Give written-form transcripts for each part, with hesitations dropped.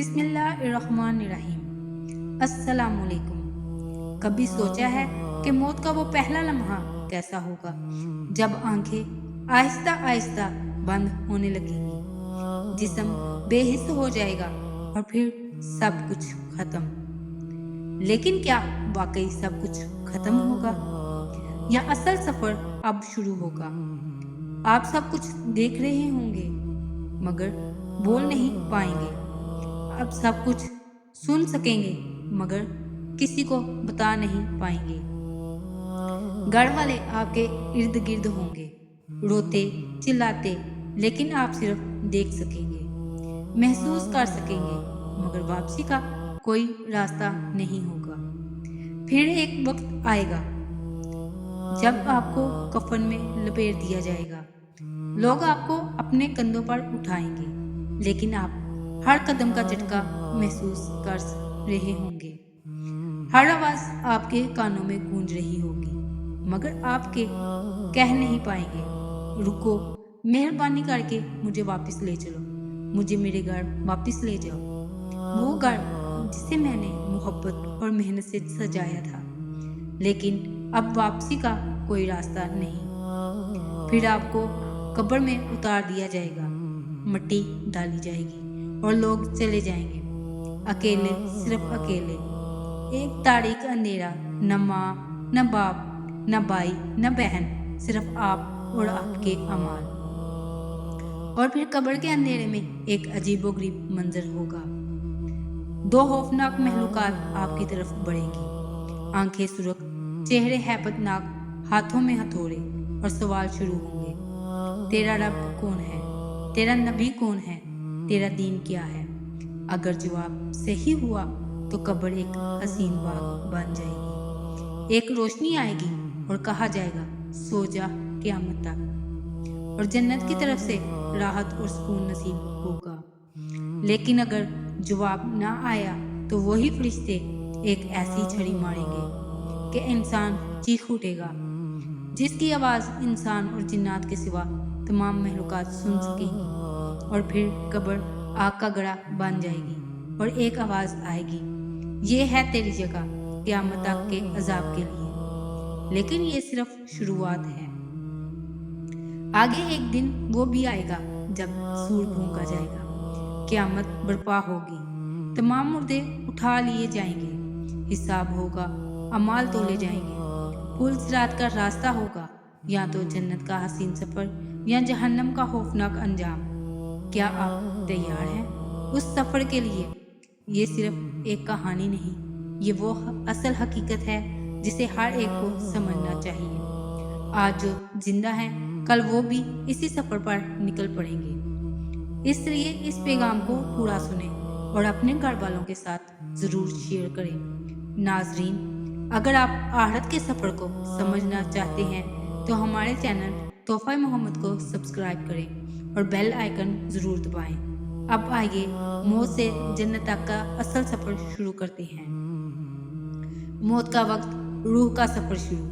बिस्मिल्लाहिर्रहमानिर्रहीम। अस्सलामुअलैकुम। कभी सोचा है कि मौत का वो पहला लम्हा कैसा होगा जब आंखें आहिस्ता आहिस्ता बंद होने लगेंगी, जिस्म बेहिस हो जाएगा और फिर सब कुछ खत्म। लेकिन क्या वाकई सब कुछ खत्म होगा या असल सफर अब शुरू होगा? आप सब कुछ देख रहे होंगे मगर बोल नहीं पाएंगे। अब सब कुछ सुन सकेंगे मगर किसी को बता नहीं पाएंगे। घर वाले आपके इर्द गिर्द होंगे, रोते चिल्लाते, लेकिन आप सिर्फ देख सकेंगे, महसूस कर सकेंगे, मगर वापसी का कोई रास्ता नहीं होगा। फिर एक वक्त आएगा जब आपको कफन में लपेट दिया जाएगा। लोग आपको अपने कंधों पर उठाएंगे, लेकिन आप हर कदम का झटका महसूस कर रहे होंगे। हर आवाज आपके कानों में गूंज रही होगी, मगर आपके कह नहीं पाएंगे, रुको, मेहरबानी करके मुझे वापस ले चलो, मुझे मेरे घर वापस ले जाओ, वो घर जिसे मैंने मोहब्बत और मेहनत से सजाया था। लेकिन अब वापसी का कोई रास्ता नहीं। फिर आपको कब्र में उतार दिया जाएगा, मिट्टी डाली जाएगी और लोग चले जाएंगे, अकेले, सिर्फ अकेले। एक तारीख अंधेरा, न माँ, न बाप, न भाई, न बहन, सिर्फ आप और आपके अमाल। और फिर कब्र के अंधेरे में एक अजीबोगरीब मंजर होगा। दो खौफनाक महलूकात आपकी तरफ बढ़ेंगी, आंखें सुर्ख, चेहरे हैबतनाक, हाथों में हथौड़े, और सवाल शुरू होंगे। तेरा रब कौन है? तेरा नबी कौन है? तेरा दीन क्या है? अगर जवाब सही हुआ तो कब्र एक हसीन बाग बन जाएगी, एक रोशनी आएगी और कहा जाएगा सो जा क़यामत तक, और जन्नत की तरफ से राहत और सुकून नसीब होगा। लेकिन अगर जवाब ना आया तो वही फरिश्ते एक ऐसी छड़ी मारेंगे कि इंसान चीख उठेगा, जिसकी आवाज़ इंसान और जिन्नात के सिवा तमाम महलूकात सुन सकेंगी। और फिर कब्र आग का गड़ा बन जाएगी और एक आवाज़ आएगी, ये है तेरी जगह क़यामत तक के अजाब के लिए। लेकिन ये सिर्फ शुरुआत है। आगे एक दिन वो भी आएगा जब सूर फूंका जाएगा, क़यामत बर्पा होगी, तमाम मुर्दे उठा लिए जाएंगे, हिसाब होगा, अमाल तोले जाएंगे, पुल सिरात का रास्ता होगा, या तो जन्नत का हसीन सफर या जहन्नम का खौफनाक अंजाम। क्या आप तैयार हैं उस सफर के लिए? ये सिर्फ एक कहानी नहीं, ये वो असल हकीकत है जिसे हर एक को समझना चाहिए। आज जो जिंदा हैं कल वो भी इसी सफर पर निकल पड़ेंगे। इसलिए इस पैगाम को पूरा सुने और अपने घर वालों के साथ जरूर शेयर करें। नाजरीन, अगर आप आखिरत के सफर को समझना चाहते हैं तो हमारे चैनल तोहफा मोहम्मद को सब्सक्राइब करें और बेल आइकन जरूर दबाएं। अब आइए मौत से जन्नत तक का असल सफर शुरू करते हैं। मौत का वक्त, रूह का सफर शुरू।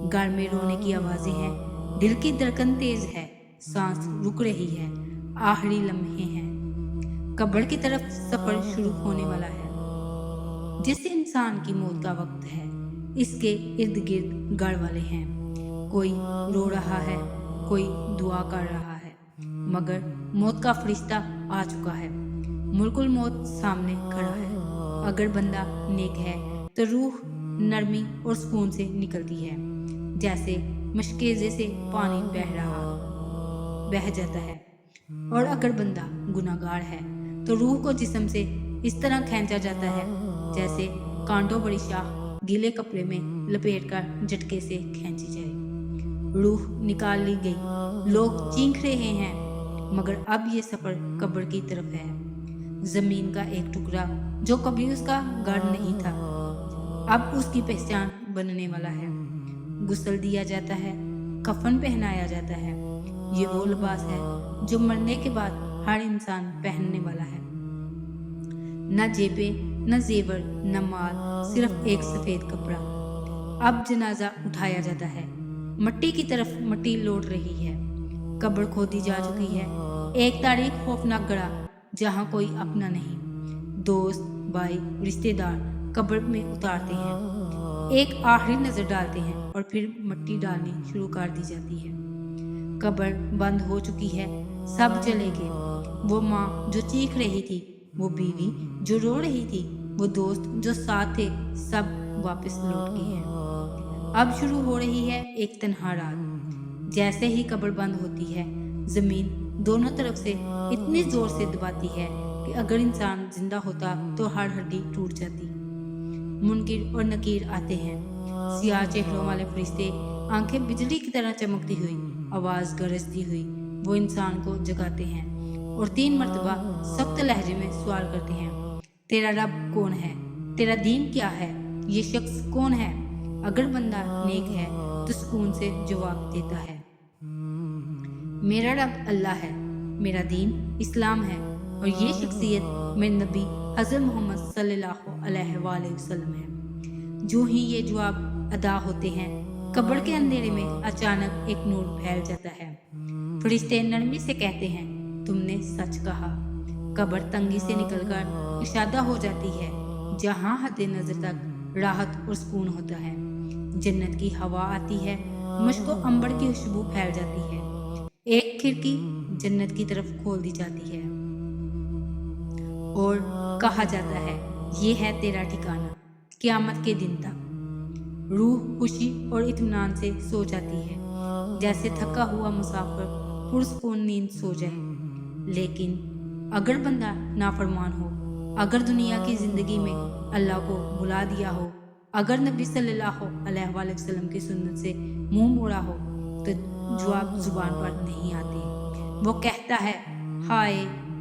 घर में रोने की आवाजें हैं, दिल की धड़कन तेज है, सांस रुक रही है, आखिरी लम्हे हैं। कब्र की तरफ सफर शुरू होने वाला है। जिस इंसान की मौत का वक्त है, इसके इर्द गिर्द घर वाले हैं। कोई रो रहा है, कोई दुआ कर रहा है, मगर मौत का फरिश्ता आ चुका है। मुल्कुल मौत सामने खड़ा है। अगर बंदा नेक है तो रूह नरमी और सुकून से निकलती है, जैसे मशकेजे से पानी बह जाता है। और अगर बंदा गुनाहगार है तो रूह को जिस्म से इस तरह खींचा जाता है जैसे कांटों बड़ी शाह गीले कपड़े में लपेट कर झटके से खींची जाए। रूह निकाल ली गई, लोग चीख रहे हैं, मगर अब ये सफर कब्र की तरफ है। जमीन का एक टुकड़ा जो कभी उसका घर नहीं था, अब उसकी पहचान बनने वाला है। गुस्ल दिया जाता है, कफन पहनाया जाता है। ये वो लिबास है जो मरने के बाद हर इंसान पहनने वाला है। न जेबें, न जेवर, न माल, सिर्फ एक सफेद कपड़ा। अब जनाजा उठाया जाता है, मिट्टी की तरफ मिट्टी लौट रही है, कब्र खोदी जा चुकी है। एक तारीख खौफनाक गड़ा जहाँ कोई अपना नहीं, दोस्त, भाई, रिश्तेदार कब्र में उतारते हैं। एक आखिरी नजर डालते हैं और फिर मिट्टी डालनी शुरू कर दी जाती है। कब्र बंद हो चुकी है, सब चले गए। वो माँ जो चीख रही थी, वो बीवी जो रो रही थी, वो दोस्त जो साथ थे, सब वापस लौट गए हैं। अब शुरू हो रही है एक तन्हा रात। जैसे ही कब्र बंद होती है, जमीन दोनों तरफ से इतनी जोर से दबाती है कि अगर इंसान जिंदा होता तो हर हड्डी टूट जाती। मुनकिर और नकीर आते हैं, सियाह चेहरों वाले फरिश्ते, आंखें बिजली की तरह चमकती हुई, आवाज गरजती हुई वो इंसान को जगाते हैं और 3 मर्तबा सख्त लहजे में सवाल करते हैं, तेरा रब कौन है? तेरा दीन क्या है? ये शख्स कौन है? अगर बंदा नेक है तो सुकून से जवाब देता है, मेरा रब अल्लाह है, मेरा दीन इस्लाम है और ये शख्सियत मेरे नबी हज़रत मोहम्मद सल्लल्लाहु अलैहि वसल्लम है। जो ही ये जवाब अदा होते हैं, कब्र के अंधेरे में अचानक एक नूर फैल जाता है। फरिश्ते नरमी से कहते हैं, तुमने सच कहा। कब्र तंगी से निकलकर इशादा हो जाती है, जहाँ हद नजर तक राहत और सुकून होता है। जन्नत की हवा आती है, मुश्को अंबर की खुशबू फैल जाती है। एक खिड़की जन्नत की तरफ खोल दी जाती है और कहा जाता है, ये है तेरा ठिकाना क़यामत के दिन तक। रूह खुशी और इत्मीनान से सो जाती है, जैसे थका हुआ मुसाफिर पुरसुकून नींद सो जाए। लेकिन अगर बंदा नाफरमान हो, अगर दुनिया की जिंदगी में अल्लाह को भुला दिया हो, अगर नबी सल्लल्लाहु अलैहि वसल्लम की सुन्नत से मुंह मोड़ा हो, तो जवाब जुबान पर नहीं आते। वो कहता है, हाय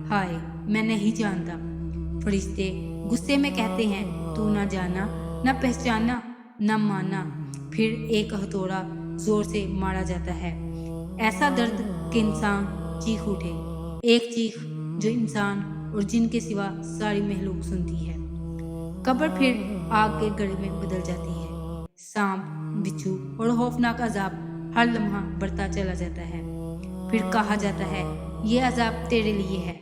हाय, मैं नहीं जानता। फरिश्ते गुस्से में कहते हैं, तू ना जाना, ना पहचाना, ना माना। फिर एक हथौड़ा जोर से मारा जाता है, ऐसा दर्द कि इंसान चीख उठे। एक चीख जो इंसान और जिन के सिवा सारी महलूक सुनती है। कब्र फिर आग के गढ़े में बदल जाती है। सांप, बिच्छू और खौफनाक अजाब हर लम्हा बढ़ता चला जाता है। फिर कहा जाता है, ये अजाब तेरे लिए है,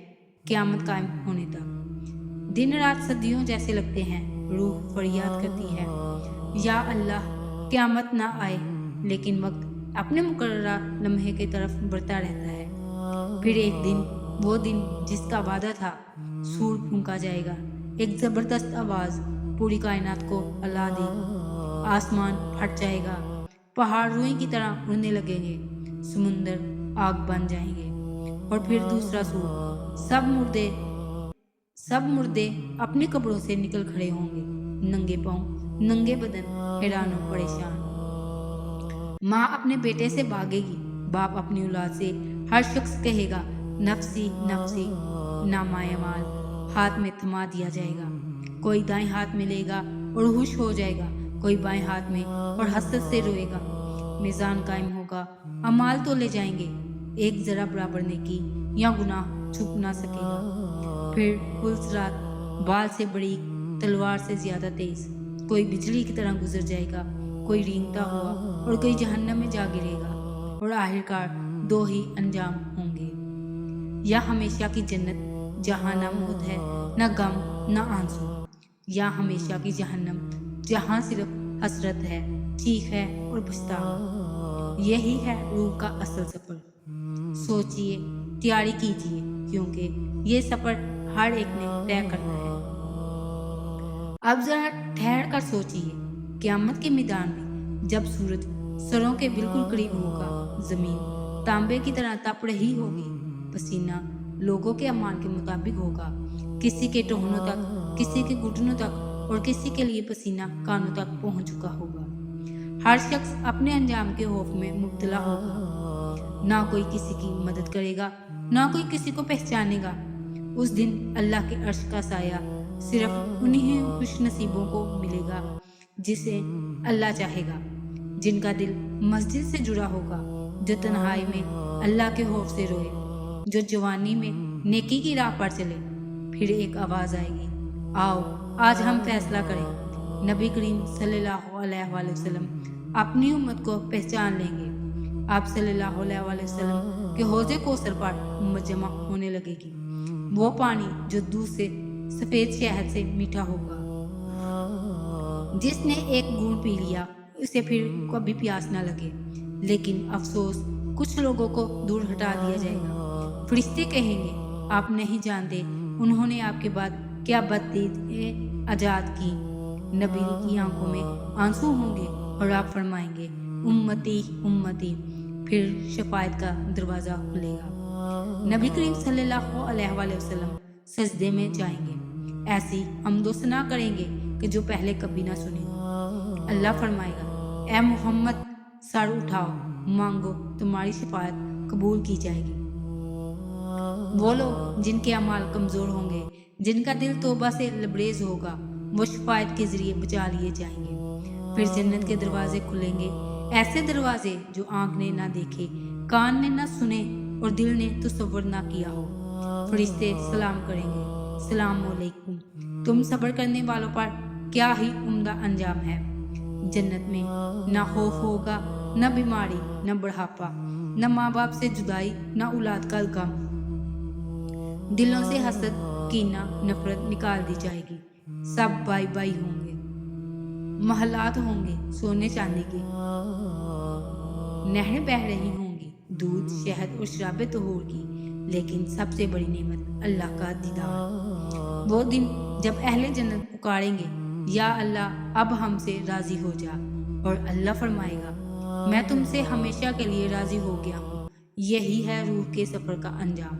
क़यामत कायम होने तक। दिन रात सदियों जैसे लगते हैं। रूह फरियाद करती है, या अल्लाह, क़यामत ना आए। लेकिन वक्त अपने मुकर्ररा लम्हे की तरफ बढ़ता रहता है। फिर एक दिन, वो दिन जिसका वादा था, सूर फूंका जाएगा। एक जबरदस्त आवाज पूरी कायनात को हिला देगी। आसमान फट जाएगा, पहाड़ रुई की तरह उड़ने लगेंगे, समुंदर आग बन जाएंगे और फिर दूसरा सूर। सब मुर्दे अपनी कब्रों से निकल खड़े होंगे, नंगे पांव, नंगे बदन, हैरान और परेशान। माँ अपने बेटे से भागेगी, बाप अपनी औलाद से। हर शख्स कहेगा, नफसी नफसी। नामायमाल हाथ में थमा दिया जाएगा। कोई दाएं हाथ में लेगा और खुश हो जाएगा, कोई बाएं हाथ में और हसरत से रोएगा। मीज़ान कायम होगा, अमाल तो ले जाएंगे। एक जरा बराबर नेकी या गुनाह छुप ना सकेगा। फिर पुलसरात बाल से बड़ी, तलवार से ज्यादा तेज। कोई बिजली की तरह गुजर जाएगा, कोई रेंगता हुआ और कोई जहन्नम में जा गिरेगा। और आखिरकार 2 ही अंजाम होंगे, या हमेशा की जन्नत जहाँ ना मौत है, ना गम, ना आंसू, या हमेशा की जहन्नम जहाँ सिर्फ हसरत है, चीख है और पछतावा। यही है रूह का असल सफर। सोचिए, तैयारी कीजिए, क्योंकि ये सफर हर एक ने तय करना है। अब जरा ठहर कर सोचिए, क़यामत के मैदान में जब सूरज सरों के बिल्कुल करीब होगा, जमीन तांबे की तरह तप रही होगी, पसीना लोगों के अमान के मुताबिक होगा, किसी के टहनों तक, किसी के घुटनों तक और किसी के लिए पसीना कानों तक पहुंच चुका होगा। हर शख्स अपने अंजाम के खौफ में मुब्तला होगा। ना कोई किसी की मदद करेगा, ना कोई किसी को पहचानेगा। उस दिन अल्लाह के अर्श का साया सिर्फ उन्हीं खुश नसीबों को मिलेगा जिसे अल्लाह चाहेगा, जिनका दिल मस्जिद से जुड़ा होगा, जो तन्हाई में अल्लाह के खौफ से रोए, जो जवानी में नेकी की राह पर चले। फिर एक आवाज आएगी, आओ आज हम फैसला करें। नबी करीम सल्लल्लाहु अलैहि वसल्लम अपनी उम्मत को पहचान लेंगे। आप सल्लल्लाहु अलैहि वसल्लम के हौज़े कौसर पर उम्मत जमा होने लगेगी। वो पानी जो दूध से सफेद शहद से मीठा होगा। जिसने एक घूंट पी लिया उसे फिर कभी प्यास ना लगे। लेकिन अफसोस, कुछ लोगों को दूर हटा दिया जाएगा। फरिश्ते कहेंगे, आप नहीं जानते उन्होंने आपके बाद क्या बददीदें आजाद की। नबी की आंखों में आंसू होंगे और आप फरमाएंगे, उम्मती उम्मती। फिर शफायत का दरवाज़ा खुलेगा। नबी करीम सल्लल्लाहु अलैहि वसल्लम सजदे में जाएंगे। ऐसी हमदो सना करेंगे कि जो पहले कभी ना सुने। अल्लाह फरमाएगा, ए मोहम्मद, सर उठाओ, मांगो, तुम्हारी शफायत कबूल की जाएगी। वो लोग जिनके अमाल कमज़ोर होंगे, जिनका दिल तौबा से लबरेज होगा, वो शफायत के ज़रिए बचा लिए जाएंगे। फिर जन्नत के दरवाजे खुलेंगे, ऐसे दरवाजे जो आँख ने ना देखे, कान ने ना सुने और दिल ने तसव्वुर ना किया हो। फरिश्ते सलाम करेंगे, सलाम अलैकुम, तुम सब्र करने वालों पर क्या ही उम्दा अंजाम है। जन्नत में ना खौफ होगा, न बीमारी, न बुढ़ापा, न माँ बाप से जुदाई, न औलाद का गम। दिलों से हसद, कीना, नफरत निकाल दी जाएगी। सब भाई भाई होंगे। महलात होंगे सोने चांदी के, नहरें बह रही होंगी दूध, शहद और शराबे तहूर की। लेकिन सबसे बड़ी नेमत अल्लाह का दीदार। वो दिन जब अहले जन्नत पुकारेंगे, या अल्लाह अब हमसे राजी हो जा, और अल्लाह फरमाएगा, मैं तुमसे हमेशा के लिए राजी हो गया हूँ। यही है रूह के सफ़र का अंजाम,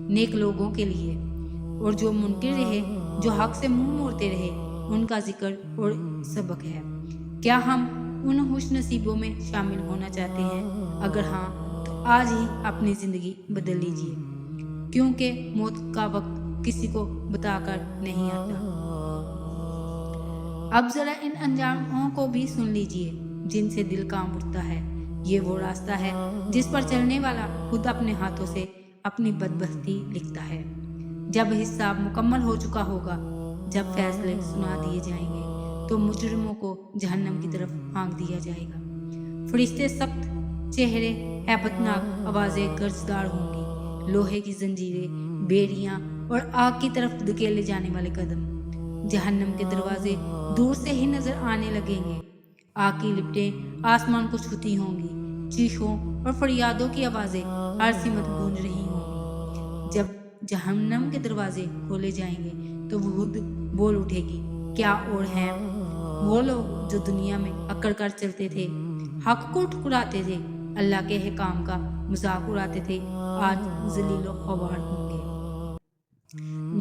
नेक लोगों के लिए। और जो मुनकिर रहे, जो हक से मुंह मोड़ते रहे, उनका जिक्र और सबक है। क्या हम उन खुश नसीबों में शामिल होना चाहते हैं? अगर हाँ, तो आज ही अपनी ज़िंदगी बदल लीजिए, क्योंकि मौत का वक्त किसी को बताकर नहीं आता। अब ज़रा इन अंजामों को भी सुन लीजिए जिनसे दिल कांप उठता है। ये वो रास्ता है जिस पर चलने वाला खुद अपने हाथों से अपनी बदबख्ती लिखता है। जब हिसाब मुकम्मल हो चुका होगा, जब फैसले सुना दिए जाएंगे, तो मुजरिमों को जहन्नम की तरफ हाँक दिया जाएगा। फरिश्ते सख्त चेहरे, हैबतनाक आवाज़ें गर्जदार होंगी, लोहे की जंजीरें, बेड़ियाँ और आग की तरफ धकेले जाने वाले कदम। जहन्नम के दरवाजे दूर से ही नजर आने लगेंगे। आग की लिपटें आसमान को छूती होंगी, चीखों और फरियादों की आवाज़ें हर सिमत गूंज रही होंगी। जब जहन्नम के दरवाजे खोले जाएंगे, तो वो खुद बोल उठेगी, क्या और हैं वो लोग जो दुनिया में अकड़ कर चलते थे, हक को ठुकराते थे, अल्लाह के अहकाम का मजाक उड़ाते थे, आज जलीलो ख्वार होंगे।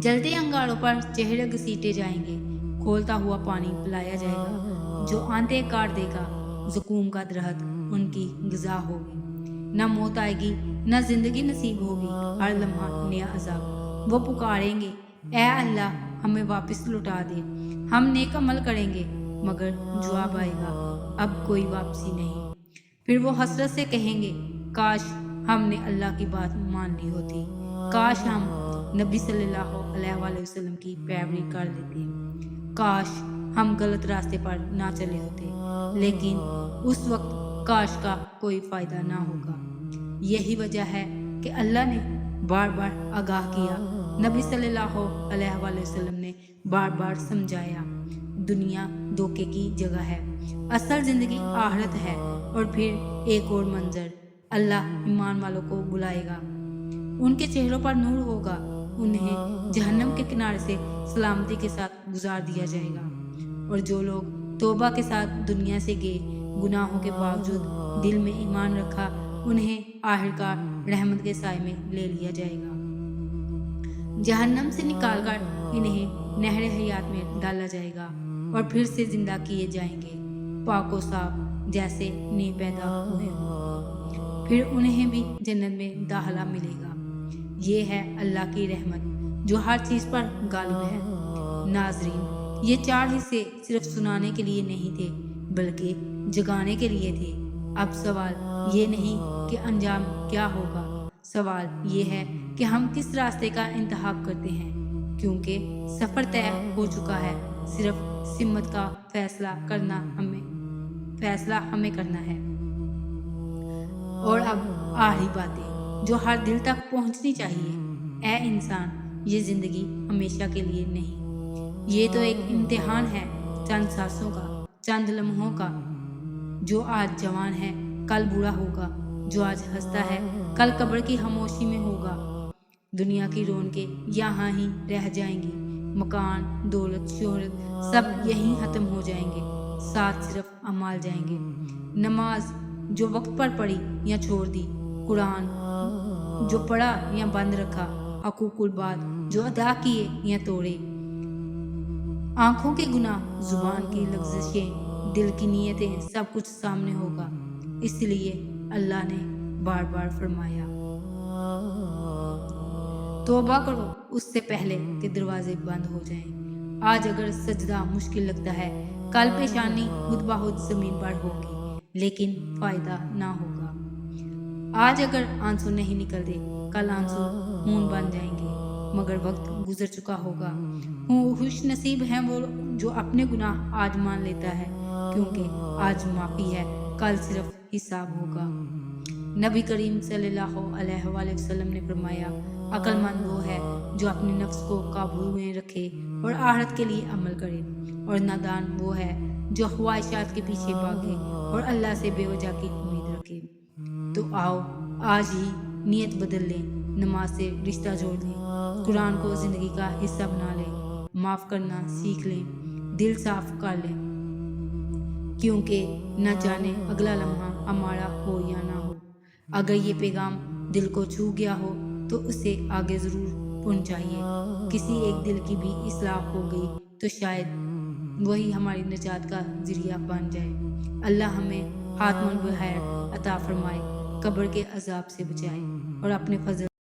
जलते अंगारों पर चेहरे घसीटे जाएंगे, खोलता हुआ पानी पिलाया जाएगा, जो आंतें काट देगा, ज़ुकूम का दरख्त उनकी ग़िज़ा होगी। न मौत आएगी, न जिंदगी नसीब होगी, हर लम्हा नया अज़ाब। वो पुकारेंगे, ए अल्लाह, हमें वापस लौटा दे, हम नेक अमल करेंगे। मगर जवाब आएगा, अब कोई वापसी नहीं। फिर वो हसरत से कहेंगे, काश हमने अल्लाह की बात मान ली होती, काश हम नबी सल्लल्लाहु अलैहि वसल्लम की पैरवी कर लेते, काश हम गलत रास्ते पर ना चले होते। लेकिन उस वक्त काश का कोई फ़ायदा ना होगा। यही वजह है कि अल्लाह ने बार बार आगाह किया, नबी सल्लल्लाहु अलैहि वसल्लम ने बार बार समझाया, दुनिया धोखे की जगह है, असल ज़िंदगी आखिरत है। और फिर एक और मंजर, अल्लाह ईमान वालों को बुलाएगा, उनके चेहरों पर नूर होगा, उन्हें जहन्नम के किनारे से सलामती के साथ गुजार दिया जाएगा। और जो लोग तौबा के साथ दुनिया से गए, गुनाहों के बावजूद दिल में ईमान रखा, उन्हें आखिरकार रहमत के साए में ले लिया जाएगा। जहन्नम से निकालकर इन्हें नहर हयात में डाला जाएगा और फिर से जिंदा किए जाएंगे, पाको साफ जैसे नए पैदा हुए हों। फिर उन्हें भी जन्नत में दाखिला मिलेगा। ये है अल्लाह की रहमत जो हर चीज़ पर गालिब है। नाजरीन, ये 4 हिस्से सिर्फ सुनाने के लिए नहीं थे, बल्कि जगाने के लिए थे। अब सवाल ये नहीं कि अंजाम क्या होगा, सवाल ये है कि हम किस रास्ते का इंतखाब करते हैं, क्योंकि सफ़र तय हो चुका है। सिर्फ सिमत का फैसला हमें करना है। और अब आखिरी बातें जो हर दिल तक पहुंचनी चाहिए। ए इंसान, یہ زندگی ہمیشہ کے لیے نہیں، یہ تو ایک امتحان ہے، چند سانسوں کا، چند لمحوں کا۔ جو آج جوان ہے کل بوڑھا ہوگا، جو آج ہنستا ہے کل قبر کی خاموشی میں ہوگا۔ دنیا کی رونقیں یہاں ہی رہ جائیں گی، مکان، دولت، شہرت سب یہیں ختم ہو جائیں گے، ساتھ صرف اعمال جائیں گے۔ نماز جو وقت پر پڑھی یا چھوڑ دی، قرآن جو پڑھا یا بند رکھا، حقوق العباد جو ادا کیے یا توڑے، آنکھوں کے گناہ، زبان کی لغزشیں، دل کی نیتیں، سب کچھ سامنے ہوگا۔ اس لیے اللہ نے بار بار فرمایا، توبہ کرو اس سے پہلے کہ دروازے بند ہو جائیں۔ آج اگر سجدہ مشکل لگتا ہے، کل پیشانی خود بخود زمین پر ہوگی، لیکن فائدہ نہ ہوگا۔ آج اگر آنسو نہیں نکلتے، کل آنسو خون بن جائیں گے، مگر وقت گزر چکا ہوگا۔ خوش نصیب ہیں وہ جو اپنے گناہ آج مان لیتا ہے، کیونکہ آج معافی ہے، کل صرف حساب ہوگا۔ نبی کریم صلی اللہ علیہ وآلہ وسلم نے فرمایا، عقل مند وہ ہے جو اپنے نفس کو قابو میں رکھے اور آخرت کے لیے عمل کرے، اور نادان وہ ہے جو خواہشات کے پیچھے بھاگے اور اللہ سے بے وجہ کی امید رکھے۔ تو آؤ آج ہی نیت بدل لیں، نماز سے رشتہ جوڑ لیں، قرآن کو زندگی کا حصہ بنا لیں، معاف کرنا سیکھ لیں، دل صاف کر لیں، کیونکہ نہ جانے اگلا لمحہ ہمارا ہو یا نہ ہو۔ اگر یہ پیغام دل کو چھو گیا ہو تو اسے آگے ضرور پہنچائیے۔ کسی ایک دل کی بھی اصلاح ہو گئی تو شاید وہی ہماری نجات کا ذریعہ بن جائے۔ اللہ ہمیں خاتمہ الخیر عطا فرمائے، قبر کے عذاب سے بچائے اور اپنے فضل